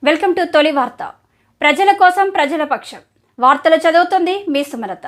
Welcome to తొలి వార్త. ప్రజల కోసం ప్రజల పక్షం. వార్తలు చదువుతుంది మీ సుమలత.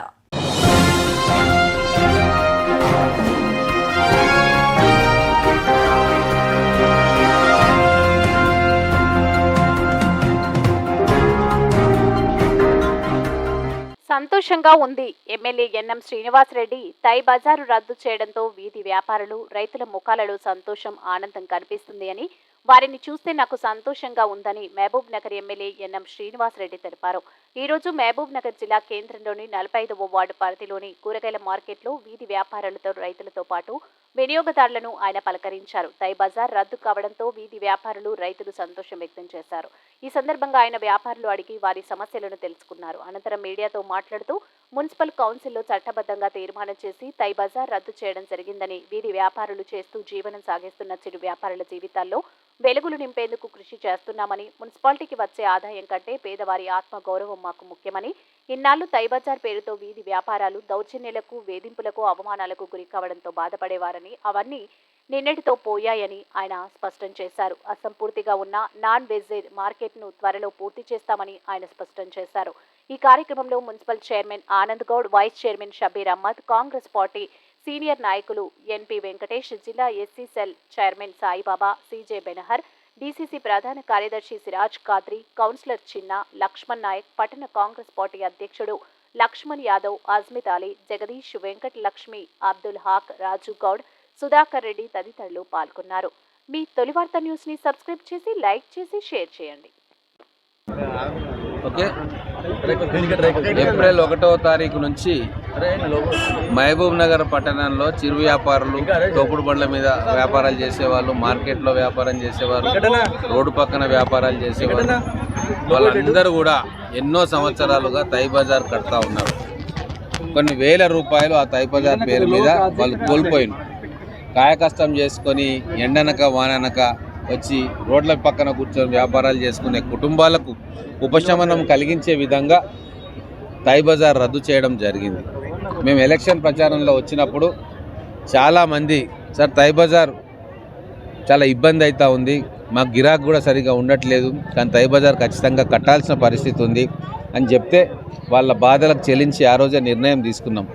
సంతోషంగా ఉంది. ఎమ్మెల్యే ఎన్ఎం శ్రీనివాసరెడ్డి తై బజారు రద్దు చేయడంతో వీధి వ్యాపారులు, రైతుల ముఖాలలో సంతోషం, ఆనందం కనిపిస్తుంది అని, వారిని చూస్తే నాకు సంతోషంగా ఉందని మహబూబ్ నగర్ ఎమ్మెల్యే ఎన్ఎం శ్రీనివాసరెడ్డి తెలిపారు. ఈ రోజు మహబూబ్ నగర్ జిల్లా కేంద్రంలోని 45వ వార్డు పరిధిలోని కూరగాయల మార్కెట్లో వీధి వ్యాపారులతో, రైతులతో పాటు వినియోగదారులను ఆయన పలకరించారు. తై బజార్ రద్దు కావడంతో వీధి వ్యాపారులు, రైతులు సంతోషం వ్యక్తం చేశారు. ఈ సందర్భంగా ఆయన వ్యాపారులు అడిగి వారి సమస్యలను తెలుసుకున్నారు. అనంతరం మీడియాతో మాట్లాడుతూ మున్సిపల్ కౌన్సిల్లో చట్టబద్ధంగా తీర్మానం చేసి తై బజార్ రద్దు చేయడం జరిగిందని, వీధి వ్యాపారులు చేస్తూ జీవనం సాగిస్తున్న చిరు వ్యాపారుల జీవితాల్లో వెలుగులు నింపేందుకు కృషి చేస్తున్నామని, మున్సిపాలిటీకి వచ్చే ఆదాయం కంటే పేదవారి ఆత్మగౌరవం మాకు ముఖ్యమని, ఇన్నాళ్లు తై బజార్ పేరుతో వీధి వ్యాపారాలు దౌర్జన్యాలకు, వేధింపులకు, అవమానాలకు గురి కావడంతో బాధపడేవారని, అవన్నీ నిన్నటితో పోయాయని ఆయన స్పష్టం చేశారు. అసంపూర్తిగా ఉన్న నాన్ వెజ్ మార్కెట్ను త్వరలో పూర్తి చేస్తామని ఆయన స్పష్టం చేశారు. ఈ కార్యక్రమంలో municipal chairman Anand Goud, vice chairman Shabbir Ahmed, Congress party senior నాయకులు ఎన్పి వెంకటేష్, జిల్లా SC cell chairman Saibaba, CJ Benhur, DCC ప్రధాన కార్యదర్శి సిరాజ్ ఖాద్రి, కౌన్సిలర్ చిన్న, లక్ష్మణ్ నాయక్, పట్టణ కాంగ్రెస్ పార్టీ అధ్యక్షుడు లక్ష్మణ్ యాదవ్, అజ్మిత్ అలీ, జగదీష్, వెంకట లక్ష్మి, అబ్దుల్ హాక్, రాజు గౌడ్, సుధాకర్ రెడ్డి తదితరులు పాల్గొన్నారు. మీ తొలి వార్త న్యూస్ ని సబ్స్క్రైబ్ చేసి, లైక్ చేసి, షేర్ చేయండి. ఓకే, ఏప్రిల్ 1వ తారీఖు నుంచి మహబూబ్ నగర్ పట్టణంలో చిరు వ్యాపారులు, తోపుడు బండ్ల మీద వ్యాపారాలు చేసేవాళ్ళు, మార్కెట్లో వ్యాపారం చేసేవారు, రోడ్డు పక్కన వ్యాపారాలు చేసేవారు, వాళ్ళందరూ కూడా ఎన్నో సంవత్సరాలుగా తై బజార్ కడతా ఉన్నారు. కొన్ని వేల రూపాయలు ఆ తై బజార్ పేరు మీద వాళ్ళు కోల్పోయిన, కాయకష్టం చేసుకొని ఎండనక వాననక వచ్చి రోడ్ల పక్కన కూర్చొని వ్యాపారాలు చేసుకునే కుటుంబాలకు ఉపశమనం కలిగించే విధంగా తై బజార్ రద్దు చేయడం జరిగింది. మేము ఎలక్షన్ ప్రచారంలో వచ్చినప్పుడు చాలామంది, సార్ తై బజార్ చాలా ఇబ్బంది అవుతూ ఉంది, మాకు గిరాకు కూడా సరిగా ఉండట్లేదు, కానీ తై బజార్ ఖచ్చితంగా కట్టాల్సిన పరిస్థితి ఉంది అని చెప్తే వాళ్ళ బాధలకు చెల్లించి ఆ రోజే నిర్ణయం తీసుకున్నాం.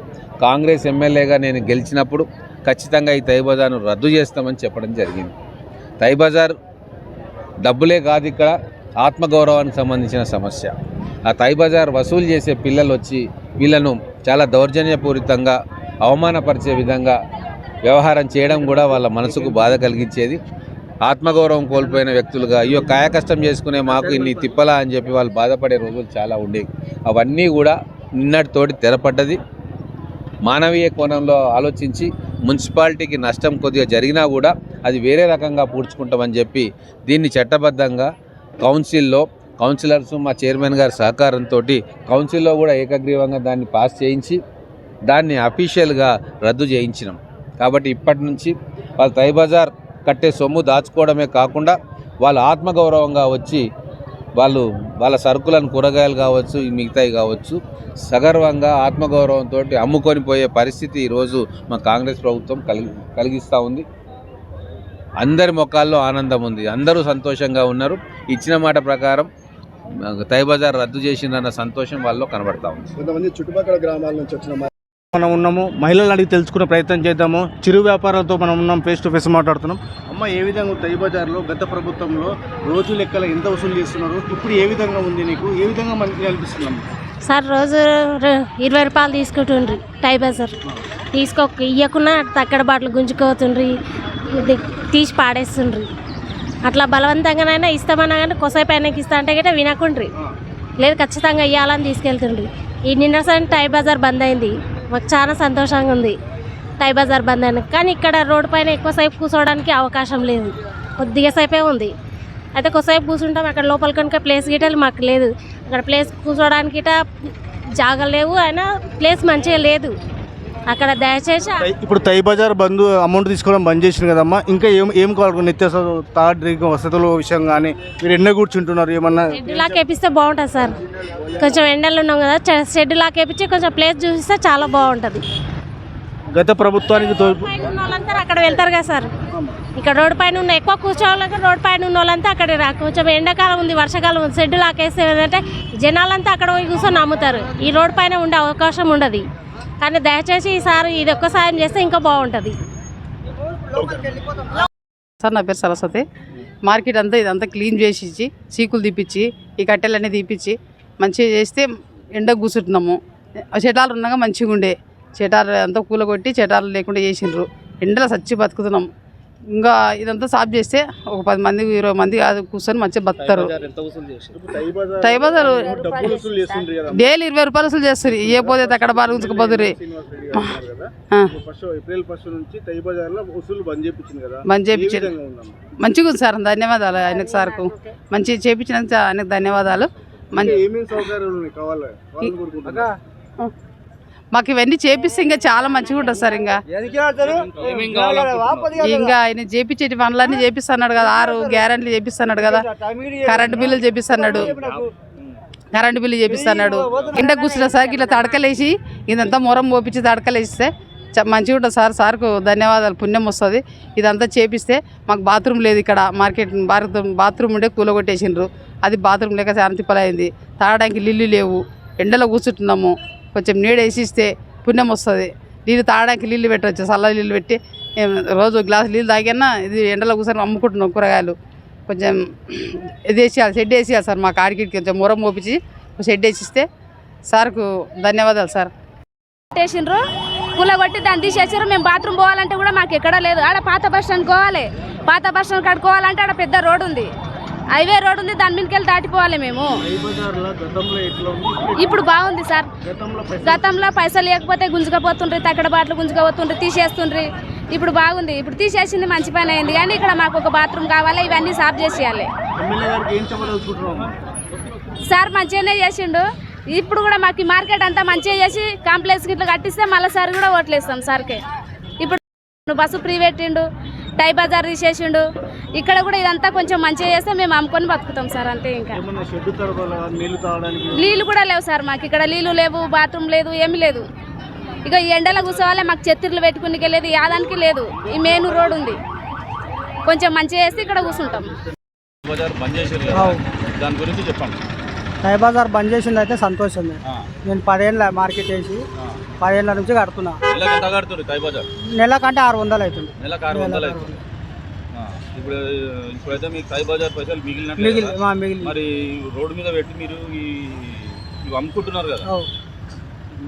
కాంగ్రెస్ ఎమ్మెల్యేగా నేను గెలిచినప్పుడు ఖచ్చితంగా ఈ తై బజార్ను రద్దు చేస్తామని చెప్పడం జరిగింది. తై బజార్ డబ్బులే కాదు, ఇక్కడ ఆత్మగౌరవానికి సంబంధించిన సమస్య. ఆ తై బజార్ వసూలు చేసే పిల్లలు వచ్చి వీళ్ళను చాలా దౌర్జన్యపూరితంగా, అవమానపరిచే విధంగా వ్యవహారం చేయడం కూడా వాళ్ళ మనసుకు బాధ కలిగించేది. ఆత్మగౌరవం కోల్పోయిన వ్యక్తులుగా, అయ్యో కాయకష్టం చేసుకునే మాకు ఇన్ని తిప్పలా అని చెప్పి వాళ్ళు బాధపడే రోజులు చాలా ఉండేవి. అవన్నీ కూడా నిన్నటితోటి తెరపడ్డది. మానవీయ కోణంలో ఆలోచించి మున్సిపాలిటీకి నష్టం కొద్దిగా జరిగినా కూడా అది వేరే రకంగా పూడ్చుకుంటామని చెప్పి దీన్ని చట్టబద్ధంగా కౌన్సిలర్స్, మా చైర్మన్ గారి సహకారంతో కౌన్సిల్లో కూడా ఏకగ్రీవంగా దాన్ని పాస్ చేయించి దాన్ని అఫీషియల్గా రద్దు చేయించినాం. కాబట్టి ఇప్పటి నుంచి వాళ్ళు తై బజార్ కట్టే సొమ్ము దాచుకోవడమే కాకుండా వాళ్ళు ఆత్మగౌరవంగా వచ్చి వాళ్ళ సరుకులను, కూరగాయలు కావచ్చు, మిగతాయి కావచ్చు, సగర్వంగా ఆత్మగౌరవంతో అమ్ముకొని పోయే పరిస్థితి ఈరోజు మా కాంగ్రెస్ ప్రభుత్వం కలిగిస్తూ ఉంది. అందరి ముఖాల్లో ఆనందం ఉంది, అందరూ సంతోషంగా ఉన్నారు. ఇచ్చిన మాట ప్రకారం తై బజార్ రద్దు చేసిందన్న సంతోషం వాళ్ళలో కనబడతా ఉంది. కొంతమంది చుట్టుపక్కల గ్రామాల నుంచి వచ్చిన మనం ఉన్నాము, మహిళలు అడిగి తెలుసుకునే ప్రయత్నం చేద్దాము. చిరు వ్యాపారాలతో మనం ఉన్నాం, ఫేస్ టు ఫేస్ మాట్లాడుతున్నాం. అమ్మ, ఏ విధంగా తై బజార్లో గత ప్రభుత్వంలో రోజు లెక్కల ఎంత వసూలు చేస్తున్నారు, ఇప్పుడు ఏ విధంగా ఉంది, నీకు ఏ విధంగా మంచిగా అనిపిస్తున్నాం? సార్ రోజు 20 రూపాయలు తీసుకుంటుండ్రి తై బజార్, ఇవ్వకుండా తక్కడ బాటలు గుంజుకోతుండ్రి, తీసి పాడేస్తుండ్రి. అట్లా బలవంతంగానైనా ఇస్తామన్నా కానీ కొసేపు ఆయనకి ఇస్తా అంటే గట్రా వినకుండ్రి, లేదు ఖచ్చితంగా ఇవ్వాలని తీసుకెళ్తుండ్రి. ఈ నిన్నసారి తై బజార్ బంద్ అయింది, మాకు చాలా సంతోషంగా ఉంది తై బజార్ బంద్ అయిన. కానీ ఇక్కడ రోడ్డు పైన ఎక్కువసేపు కూర్చోవడానికి అవకాశం లేదు, కొద్దిగా సేపే ఉంది. అయితే కొద్దిసేపు కూర్చుంటాం, అక్కడ లోపల కనుక ప్లేస్ గిట్ట మాకు లేదు, అక్కడ ప్లేస్ కూర్చోవడానికి గిట్ట జాగాలు లేవు, అయినా ప్లేస్ మంచిగా లేదు అక్కడ. దయచేసి ఇప్పుడు తై బజార్ బంద్ అమౌంట్ తీసుకోవడం బంద్ చేసింది కదమ్మా, ఇంకా ఏం కావాలి? నిత్యావసర తాడ్రిక వసతుల విషయం కానీ మీరు ఎండ కూర్చుంటున్నారు, ఏమన్నా షెడ్ లాక్ వేపిస్తే బాగుంటుంది సార్. కొంచెం ఎండలు ఉన్నాం కదా, షెడ్ లాక్ వేపించి కొంచెం ప్లేస్ చూపిస్తే చాలా బాగుంటుంది. గత ప్రభుత్వానికి వాళ్ళంతా అక్కడ వెళ్తారు కదా సార్, ఇక్కడ రోడ్డు పైన ఉన్న ఎక్కువ కూర్చోవాలంటే రోడ్డు పైన ఉన్న వాళ్ళంతా అక్కడ కొంచెం ఎండాకాలం ఉంది, వర్షాకాలం ఉంది, షెడ్డు లాకేస్తే ఏంటంటే జనాలంతా అక్కడ పోయి కూర్చొని అమ్ముతారు. ఈ రోడ్డు పైన ఉండే అవకాశం ఉండదు. కానీ దయచేసి ఈసారి ఇది ఒక్క సాయం చేస్తే ఇంకా బాగుంటుంది. సార్ నా పేరు సరస్వతి. మార్కెట్ అంతా ఇదంతా క్లీన్ చేసి ఇచ్చి చీకులు తీపిచ్చి ఈ కట్టెలన్నీ తీపిచ్చి మంచిగా చేస్తే ఎండ కూర్చుంటున్నాము. చెటాలు ఉన్నాగా మంచిగా ఉండే, చెటాలు అంతా కూలగొట్టి చెటాలు లేకుండా చేసిండ్రు. ఎండలో సచ్చి బతుకుతున్నాం. ఇంకా ఇదంతా సాఫ్ చేస్తే ఒక 10 మంది 20 మంది కాదు కూర్చొని మంచిగా బతుకుతారు. టై బజారు డైలీ 20 రూపాయలు వసూలు చేస్తారు. ఏ పోతే అక్కడ బాగా ఉంచుకుపోతుర్రి. బంద్ చేయించారు. మంచిగా ఉంది సార్, ధన్యవాదాలు ఆయనకు సార్కు. మంచిగా చేయించినందుకు ఆయనకు ధన్యవాదాలు. మాకు ఇవన్నీ చేపిస్తే ఇంకా చాలా మంచిగా ఉంటుంది సార్. ఇంకా ఆయన చేపించేటి పనులన్నీ చేపిస్తున్నాడు కదా, 6 గ్యారెంటీలు చేపిస్తున్నాడు కదా, కరెంటు బిల్లులు చేపిస్తున్నాడు, ఎండ కూర్చున్న సార్కి ఇట్లా తడకలేసి ఇదంతా మొరం పోపించి తడకలేస్తే మంచిగా ఉంటుంది సార్. సార్కు ధన్యవాదాలు, పుణ్యం వస్తుంది. ఇదంతా చేపిస్తే మాకు బాత్రూమ్ లేదు ఇక్కడ, మార్కెట్ బాత్రూమ్ ఉండే కూలగొట్టేసిండ్రు. అది బాత్రూమ్ లేక చాలా తిప్పలైంది. తాగడానికి నీళ్ళు లేవు, ఎండలో కూర్చుంటున్నాము. కొంచెం నీళ్ళు వేసిస్తే పుణ్యం వస్తుంది. నీళ్ళు తాగడానికి నీళ్ళు పెట్టవచ్చు, చల్ల నీళ్ళు పెట్టి రోజు గ్లాసు నీళ్ళు తాగినా ఇది ఎండలో కూర్చొని అమ్ముకుంటున్నాం కూరగాయలు. కొంచెం ఇది వేసేయాలి, షెడ్ వేసేయాలి సార్. మా కాడికి కొంచెం మొరం మోపించి షెడ్ వేసిస్తే సార్కు ధన్యవాదాలు సార్. వేసిండ్రు కూలగొట్టి దాన్ని తీసేసారు. మేము బాత్రూమ్ పోవాలంటే కూడా మాకు ఎక్కడ లేదు. ఆడ పాత బస్ స్టాండ్ పోవాలి, పాత బస్ స్టాండ్ కడుకోవాలంటే ఆడ పెద్ద రోడ్ ఉంది, హైవే రోడ్ ఉంది, దాని మీదకి వెళ్ళి దాటిపోవాలి మేము. ఇప్పుడు బాగుంది సార్. గతంలో పైసలు లేకపోతే గుంజుకపోతుండ్రి, తక్కడ బాటలు గుంజుకపోతుండ్రి, తీసేస్తుండ్రి. ఇప్పుడు బాగుంది, ఇప్పుడు తీసేసింది మంచి పని అయింది. కానీ ఇక్కడ మాకు ఒక బాత్రూమ్ కావాలి, ఇవన్నీ సాఫ్ చేసేయాలి. సార్ మంచిగానే చేసిండు. ఇప్పుడు కూడా మాకు మార్కెట్ అంతా మంచిగా చేసి కాంప్లెక్స్ ఇట్లా కట్టిస్తే మళ్ళీ సార్ కూడా ఓట్లేస్తాం సార్కే. ఇప్పుడు బస్సు ఫ్రీ పెట్టిండు, టై బజార్ తీసేసిండు. ఇక్కడ కూడా ఇదంతా కొంచెం మంచిగా చేస్తే మేము అమ్ముకొని బతుకుతాం సార్. అంతే, ఇంకా నీళ్ళు కూడా లేవు సార్. మాకు ఇక్కడ నీళ్ళు లేవు, బాత్రూమ్ లేదు, ఏమీ లేదు. ఇక ఈ ఎండలో కూర్చోవాలి, మాకు చెత్తిర్లు పెట్టుకునే లేదు, యాదానికి లేదు. ఈ మెయిన్ రోడ్ ఉంది, కొంచెం మంచిగా చేస్తే ఇక్కడ కూర్చుంటాం. టై బజార్ బంద్ చేసింది అయితే సంతోషమే. నేను 10 ఏళ్ళ మార్కెట్ వేసి 10 ఏళ్ళ నుంచి కడుతున్నా. నెలకంటే 600 అవుతుంది. ఇప్పుడైతే మీకు టై బజార్ పైసలు మిగిలిన మరి రోడ్డు మీద పెట్టి మీరు ఇవి అమ్ముకుంటున్నారు కదా,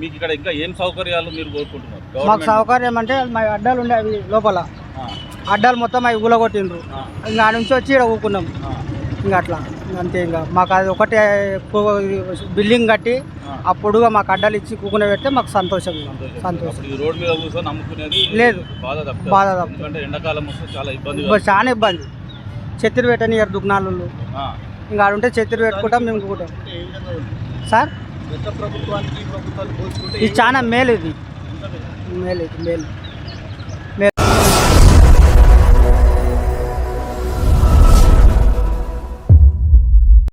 మీకు ఇక్కడ ఇంకా ఏం సౌకర్యాలు మీరు కోరుకుంటున్నారు? మాకు సౌకర్యం అంటే మా అడ్డాలు ఉండే అవి లోపల అడ్డాలు మొత్తం అవి ఊలగొట్టిండ్రు. ఇంకా నుంచి వచ్చి ఇక్కడ ఊకున్నాం. ఇంకా అట్లా అంతే. ఇంకా మాకు అది ఒకటే బిల్డింగ్ కట్టి అప్పుడుగా మాకు అడ్డాలు ఇచ్చి కూకునే పెడితే మాకు సంతోషం. రోడ్ మీద కూర్చొని అమ్ముకునేది లేదు, బాధ ఎండాకాలం వస్తే చాలా ఇబ్బంది. చెత్తిరి పెట్టనియరు దుకాణాలు. ఇంకా ఆడుంటే చెత్తిరి పెట్టుకుంటాం మేము కూడా సార్. ఇది చాలా మేలు, ఇది మేలు.